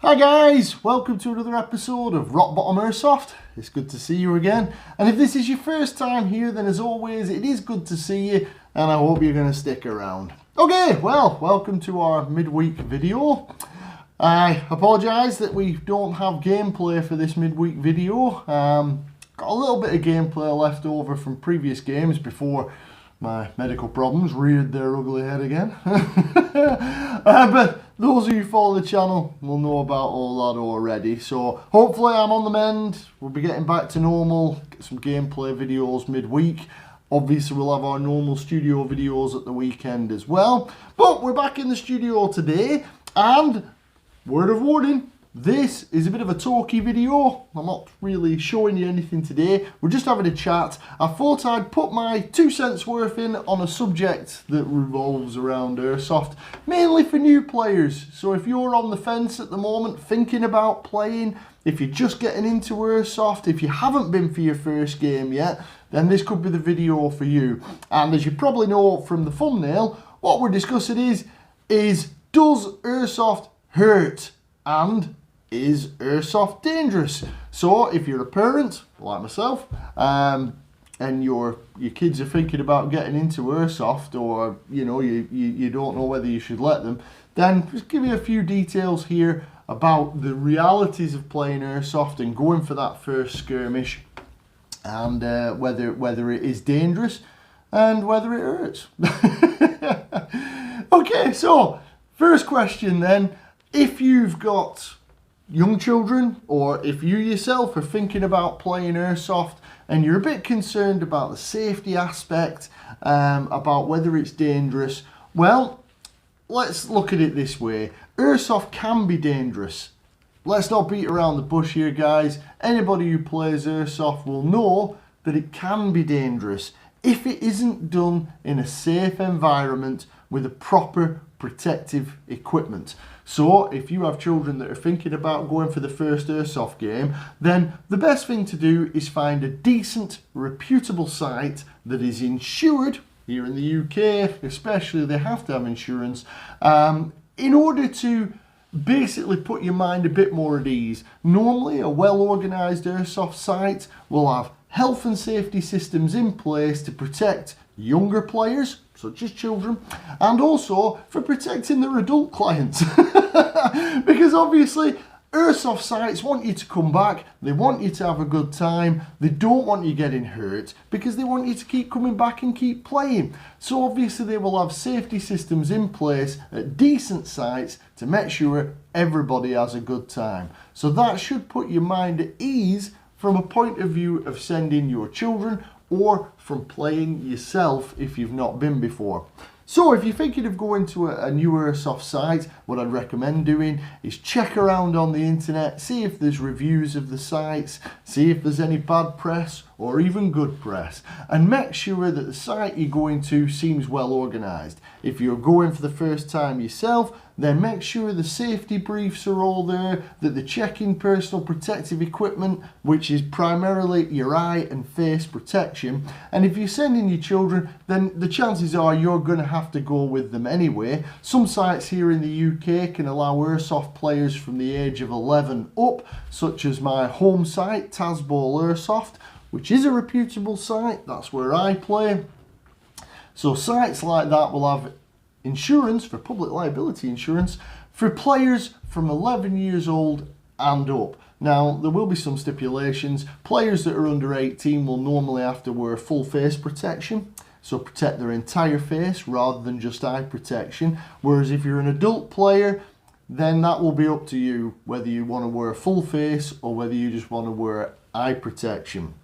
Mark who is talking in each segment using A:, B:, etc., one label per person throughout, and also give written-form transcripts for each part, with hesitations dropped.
A: Hi guys, welcome to another episode of Rock Bottom Airsoft. It's good to see you again, and if this is your first time here, then as always it is good to see you, and I hope you're going to stick around. Okay, well, welcome to our midweek video. I apologise that we don't have gameplay for this midweek video. Got a little bit of gameplay left over from previous games before my medical problems reared their ugly head again. But those of you who follow the channel will know about all that already. So hopefully I'm on the mend. We'll be getting back to normal, get some gameplay videos midweek. Obviously we'll have our normal studio videos at the weekend as well. But we're back in the studio today, and word of warning, this is a bit of a talky video. I'm not really showing you anything today. We're just having a chat. I thought I'd put my 2 cents worth in on a subject that revolves around Airsoft, mainly for new players. So if you're on the fence at the moment, thinking about playing, if you're just getting into Airsoft, if you haven't been for your first game yet, then this could be the video for you. And as you probably know from the thumbnail, what we're discussing is does Airsoft hurt? And is Airsoft dangerous? So if you're a parent like myself, and your kids are thinking about getting into Airsoft, or you don't know whether you should let them, then just give you a few details here about the realities of playing Airsoft and going for that first skirmish, and whether it is dangerous and whether it hurts. Okay, so first question then. If you've got young children, or if you yourself are thinking about playing Airsoft and you're a bit concerned about the safety aspect, about whether it's dangerous, well, let's look at it this way. Airsoft can be dangerous. Let's not beat around the bush here, guys. Anybody who plays Airsoft will know that it can be dangerous if it isn't done in a safe environment with a proper protective equipment. So if you have children that are thinking about going for the first Airsoft game, then the best thing to do is find a decent, reputable site that is insured. Here in the UK especially, they have to have insurance, in order to basically put your mind a bit more at ease. Normally a well-organised Airsoft site will have health and safety systems in place to protect younger players, such as children, and also for protecting their adult clients. Because obviously Airsoft sites want you to come back, they want you to have a good time, they don't want you getting hurt, because they want you to keep coming back and keep playing. So obviously they will have safety systems in place at decent sites to make sure everybody has a good time. So that should put your mind at ease from a point of view of sending your children, or from playing yourself if you've not been before. So if you're thinking of going to a new Airsoft site, what I'd recommend doing is check around on the internet, see if there's reviews of the sites, see if there's any bad press or even good press, and make sure that the site you're going to seems well organised. If you're going for the first time yourself, then make sure the safety briefs are all there, that they're checking personal protective equipment, which is primarily your eye and face protection. And if you're sending your children, then the chances are you're going to have to go with them anyway. Some sites here in the UK can allow Airsoft players from the age of 11 up, such as my home site, Tazball Airsoft, which is a reputable site. That's where I play. So sites like that will have insurance, for public liability insurance, for players from 11 years old and up. Now, there will be some stipulations. Players that are under 18 will normally have to wear full face protection, so protect their entire face rather than just eye protection. Whereas if you're an adult player, then that will be up to you whether you want to wear a full face or whether you just want to wear eye protection.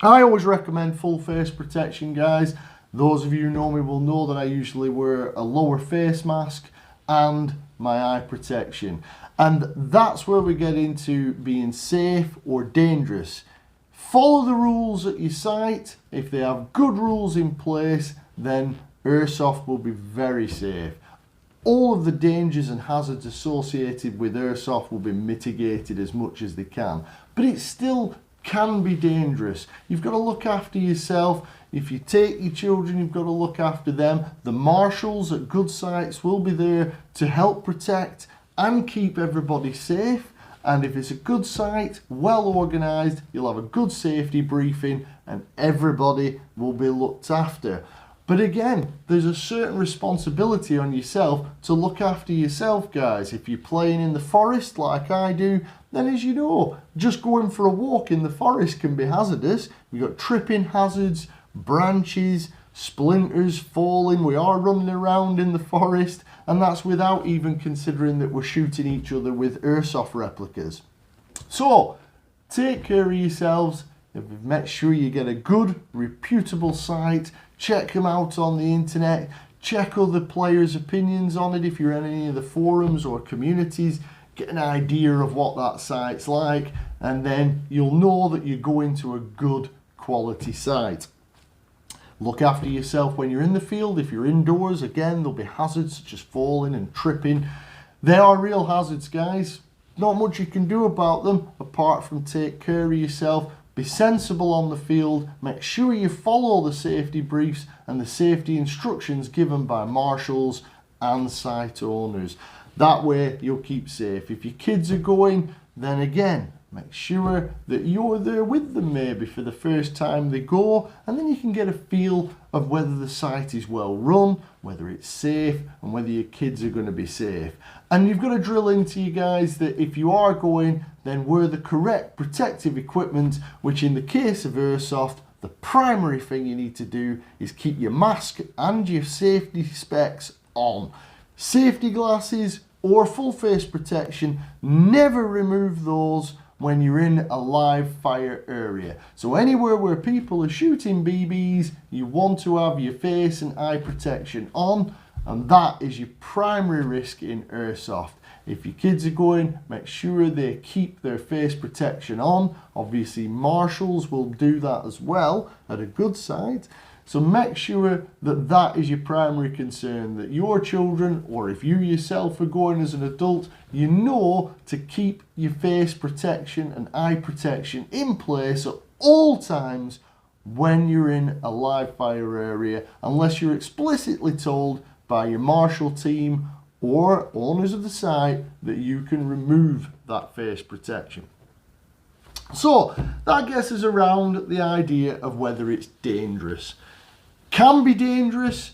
A: I always recommend full face protection, guys. Those of you who know me will know that I usually wear a lower face mask and my eye protection. And that's where we get into being safe or dangerous. Follow the rules at your site. If they have good rules in place, then Airsoft will be very safe. All of the dangers and hazards associated with Airsoft will be mitigated as much as they can. But it still can be dangerous. You've got to look after yourself. If you take your children, you've got to look after them. The marshals at good sites will be there to help protect and keep everybody safe. And if it's a good site, well organised, you'll have a good safety briefing and everybody will be looked after. But again, there's a certain responsibility on yourself to look after yourself, guys. If you're playing in the forest like I do, then as you know, just going for a walk in the forest can be hazardous. You've got tripping hazards, branches, splinters falling. We are running around in the forest, and that's without even considering that we're shooting each other with airsoft replicas. So take care of yourselves. Make sure you get a good, reputable site. Check them out on the internet. Check other players' opinions on it if you're in any of the forums or communities. Get an idea of what that site's like, and then you'll know that you're going to a good quality site. Look after yourself when you're in the field. If you're indoors, again, there'll be hazards such as falling and tripping. They are real hazards, guys. Not much you can do about them apart from take care of yourself. Be sensible on the field. Make sure you follow the safety briefs and the safety instructions given by marshals and site owners. That way you'll keep safe. If your kids are going, then again, make sure that you're there with them maybe for the first time they go, and then you can get a feel of whether the site is well run, whether it's safe, and whether your kids are going to be safe. And you've got to drill into you guys that if you are going, then wear the correct protective equipment, which in the case of airsoft, the primary thing you need to do is keep your mask and your safety specs on. Safety glasses or full face protection, never remove those when you're in a live fire area. So anywhere where people are shooting BBs, you want to have your face and eye protection on, and that is your primary risk in airsoft. If your kids are going, make sure they keep their face protection on. Obviously marshals will do that as well at a good site. So make sure that that is your primary concern, that your children, or if you yourself are going as an adult, you know to keep your face protection and eye protection in place at all times when you're in a live fire area, unless you're explicitly told by your marshal team or owners of the site that you can remove that face protection. So that gets us around the idea of whether it's dangerous. Can be dangerous.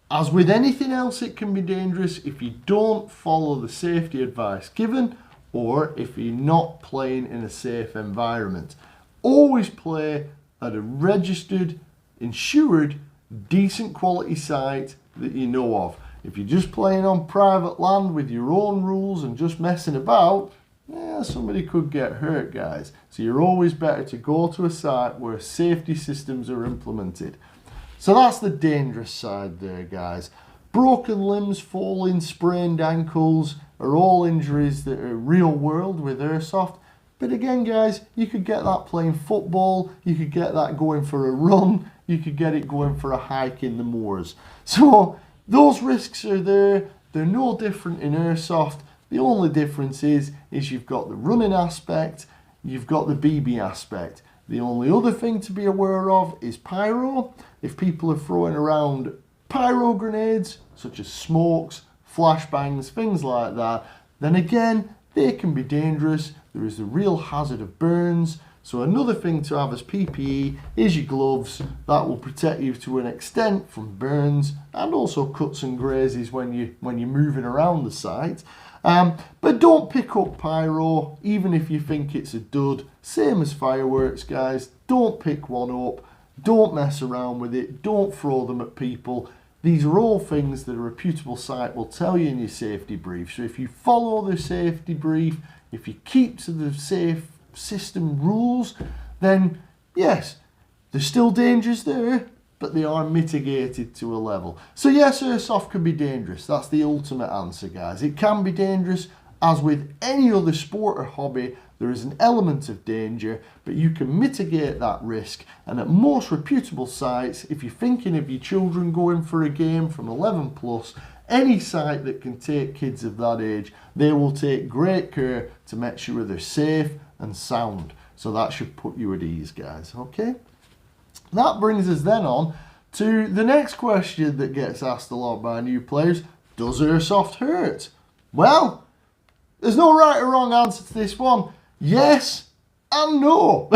A: As with anything else, it can be dangerous if you don't follow the safety advice given, or if you're not playing in a safe environment. Always play at a registered, insured, decent quality site that you know of. If you're just playing on private land with your own rules and just messing about, somebody could get hurt, guys. So you're always better to go to a site where safety systems are implemented. So that's the dangerous side there, guys. Broken limbs, falling, sprained ankles are all injuries that are real world with airsoft. But again, guys, you could get that playing football, you could get that going for a run, you could get it going for a hike in the moors. So those risks are there. They're no different in airsoft. The only difference is you've got the running aspect, you've got the BB aspect. The only other thing to be aware of is pyro. If people are throwing around pyro grenades, such as smokes, flashbangs, things like that, then again, they can be dangerous. There is the real hazard of burns. So another thing to have as PPE is your gloves. That will protect you to an extent from burns and also cuts and grazes when you're moving around the site. But don't pick up pyro, even if you think it's a dud. Same as fireworks, guys. Don't pick one up. Don't mess around with it. Don't throw them at people. These are all things that a reputable site will tell you in your safety brief. So if you follow the safety brief, if you keep to the safe system rules, then yes, there's still dangers there, but they are mitigated to a level. So yes, airsoft can be dangerous. That's the ultimate answer, guys. It can be dangerous. As with any other sport or hobby, there is an element of danger, but you can mitigate that risk. And at most reputable sites, if you're thinking of your children going for a game from 11 plus, any site that can take kids of that age, they will take great care to make sure they're safe and sound. So that should put you at ease, guys, okay? That brings us then on to the next question that gets asked a lot by new players. Does airsoft hurt? Well, There's no right or wrong answer to this one. Yes and no.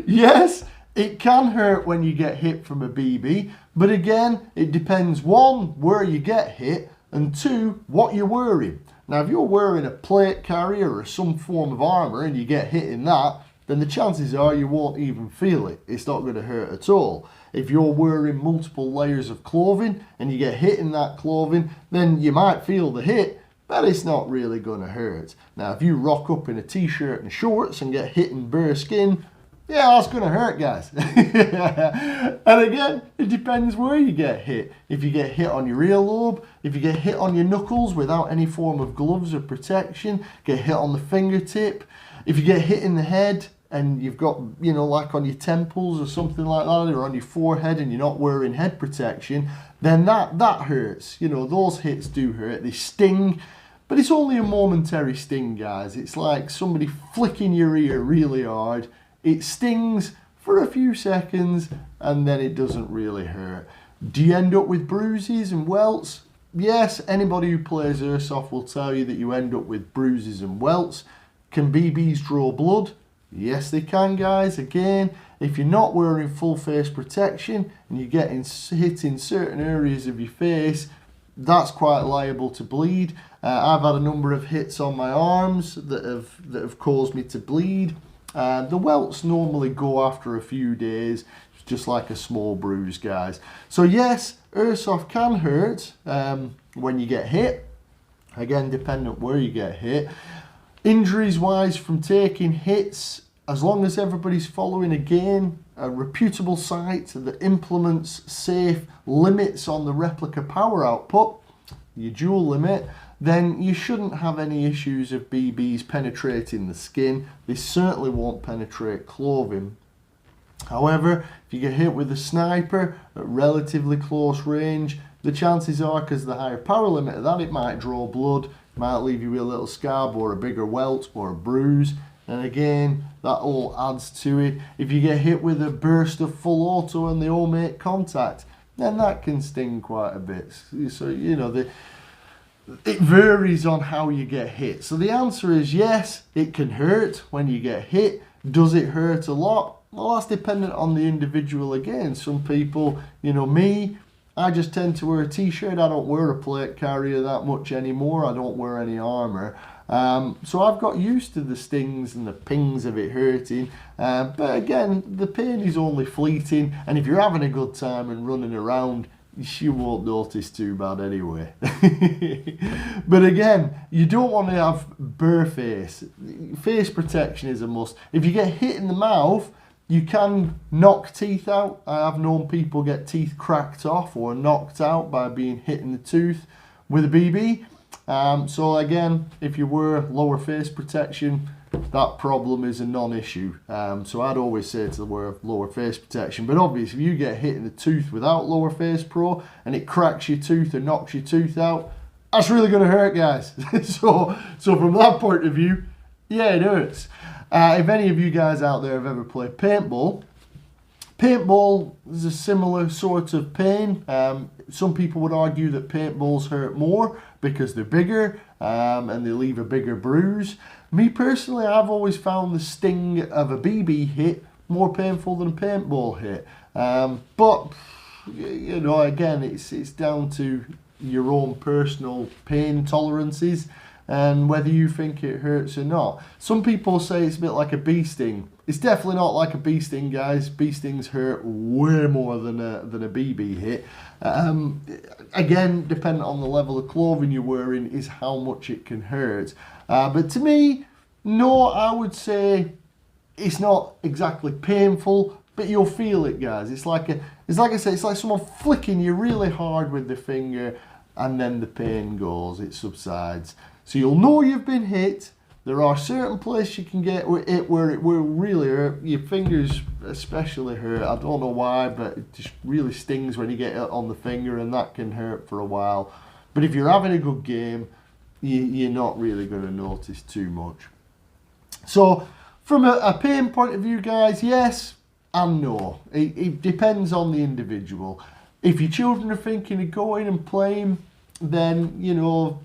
A: Yes, it can hurt when you get hit from a BB, but again, it depends, one, where you get hit, and two, what you're wearing. Now, if you're wearing a plate carrier or some form of armour and you get hit in that, then the chances are you won't even feel it. It's not going to hurt at all. If you're wearing multiple layers of clothing and you get hit in that clothing, then you might feel the hit, but it's not really going to hurt. Now, if you rock up in a t-shirt and shorts and get hit in bare skin, yeah, that's going to hurt, guys. And again, it depends where you get hit. If you get hit on your earlobe, if you get hit on your knuckles without any form of gloves or protection, get hit on the fingertip, if you get hit in the head and you've got, you know, like on your temples or something like that, or on your forehead and you're not wearing head protection, then that hurts. You know, those hits do hurt. They sting. But it's only a momentary sting, guys. It's like somebody flicking your ear really hard. It stings for a few seconds and then it doesn't really hurt. Do you end up with bruises and welts? Yes, anybody who plays Airsoft will tell you that you end up with bruises and welts. Can BBs draw blood? Yes, they can, guys. Again, if you're not wearing full face protection and you're getting hit in certain areas of your face, that's quite liable to bleed. I've had a number of hits on my arms that have caused me to bleed. The welts normally go after a few days. It's just like a small bruise, guys. So yes, Airsoft can hurt when you get hit. Again, dependent where you get hit. Injuries wise from taking hits, as long as everybody's following, again, a reputable site that implements safe limits on the replica power output, your dual limit, then you shouldn't have any issues of BBs penetrating the skin. They certainly won't penetrate clothing. However, if you get hit with a sniper at relatively close range, the chances are, because of the higher power limit of that, it might draw blood, might leave you with a little scab or a bigger welt or a bruise. And again, that all adds to it. If you get hit with a burst of full auto and they all make contact, then that can sting quite a bit. So, you know, it varies on how you get hit. So the answer is yes, it can hurt when you get hit. Does it hurt a lot? Well, that's dependent on the individual again. Some people, you know, me, I just tend to wear a t-shirt. I don't wear a plate carrier that much anymore. I don't wear any armour. So I've got used to the stings and the pings of it hurting. But again, the pain is only fleeting. And if you're having a good time and running around, you won't notice too bad anyway. But again, you don't want to have bare face. Face protection is a must. If you get hit in the mouth, you can knock teeth out. I have known people get teeth cracked off or knocked out by being hit in the tooth with a BB. So again, if you wear lower face protection, that problem is a non-issue. So I'd always say to wear lower face protection. But obviously, if you get hit in the tooth without lower face pro and it cracks your tooth or knocks your tooth out, that's really going to hurt, guys. So from that point of view, yeah, it hurts. If any of you guys out there have ever played paintball, paintball is a similar sort of pain. Some people would argue that paintballs hurt more because they're bigger and they leave a bigger bruise. Me personally, I've always found the sting of a BB hit more painful than a paintball hit. But, you know, again, it's down to your own personal pain tolerances and whether you think it hurts or not. Some people say it's a bit like a bee sting. It's definitely not like a bee sting, guys. Bee stings hurt way more than a BB hit. Again, depending on the level of clothing you're wearing is how much it can hurt. But to me, no, I would say it's not exactly painful, but you'll feel it, guys. It's like I said, it's like someone flicking you really hard with the finger, and then the pain goes, it subsides. So you'll know you've been hit. There are certain places you can get it where it will really hurt. Your fingers especially hurt. I don't know why, but it just really stings when you get it on the finger, and that can hurt for a while. But if you're having a good game, you're not really going to notice too much. So from a pain point of view, guys, yes and no. It depends on the individual. If your children are thinking of going and playing, then, you know,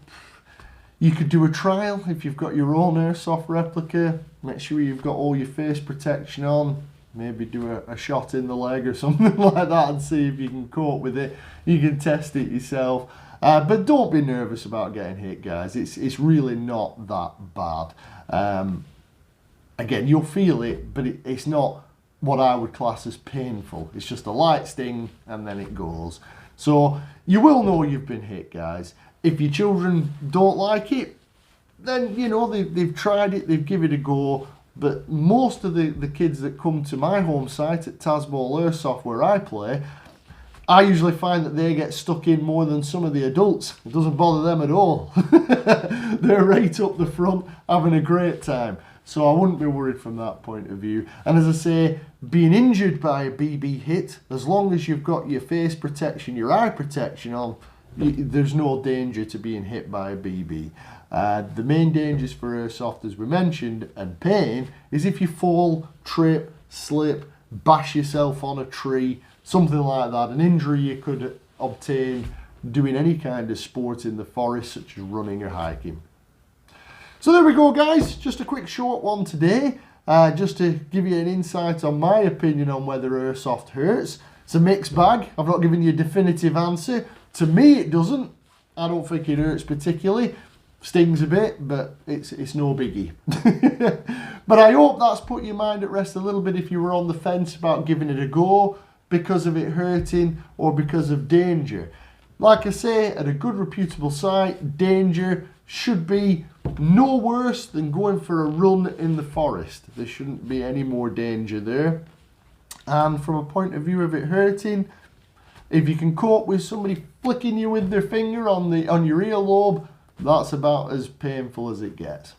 A: You could do a trial if you've got your own airsoft replica. Make sure you've got all your face protection on. Maybe do a shot in the leg or something like that and see if you can cope with it. You can test it yourself. But don't be nervous about getting hit, guys. It's really not that bad. Again, you'll feel it, but it's not what I would class as painful. It's just a light sting and then it goes. So you will know you've been hit, guys. If your children don't like it, then, you know, they've tried it, they've given it a go. But most of the kids that come to my home site at Tazball Airsoft where I play, I usually find that they get stuck in more than some of the adults. It doesn't bother them at all. They're right up the front having a great time. So I wouldn't be worried from that point of view. And as I say, being injured by a BB hit, as long as you've got your face protection, your eye protection on, there's no danger to being hit by a BB. The main dangers for airsoft, as we mentioned, and pain, is if you fall, trip, slip, bash yourself on a tree, something like that, an injury you could obtain doing any kind of sport in the forest, such as running or hiking. So there we go, guys, just a quick short one today, just to give you an insight on my opinion on whether airsoft hurts. It's a mixed bag. I've not given you a definitive answer. To me, it doesn't. I don't think it hurts particularly. Stings a bit, but it's no biggie. But I hope that's put your mind at rest a little bit if you were on the fence about giving it a go because of it hurting or because of danger. Like I say, at a good reputable site, danger should be no worse than going for a run in the forest. There shouldn't be any more danger there. And from a point of view of it hurting, if you can cope with somebody flicking you with their finger on your earlobe, that's about as painful as it gets.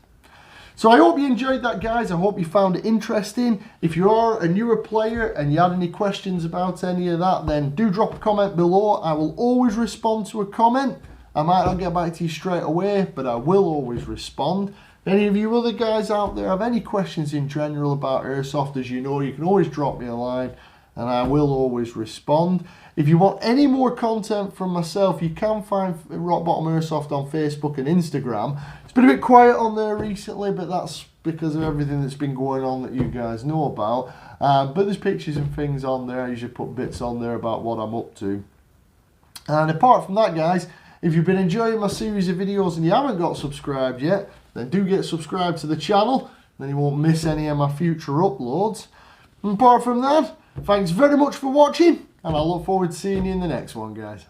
A: So I hope you enjoyed that, guys. I hope you found it interesting. If you are a newer player and you had any questions about any of that, then do drop a comment below. I will always respond to a comment. I might not get back to you straight away, but I will always respond. Any of you other guys out there have any questions in general about airsoft, as you know, you can always drop me a line and I will always respond. If you want any more content from myself, you can find Rock Bottom Airsoft on Facebook and Instagram. It's been a bit quiet on there recently, but that's because of everything that's been going on that you guys know about. But there's pictures and things on there. I usually put bits on there about what I'm up to. And apart from that, guys, if you've been enjoying my series of videos and you haven't got subscribed yet, then do get subscribed to the channel. Then you won't miss any of my future uploads. And apart from that, thanks very much for watching. And I look forward to seeing you in the next one, guys.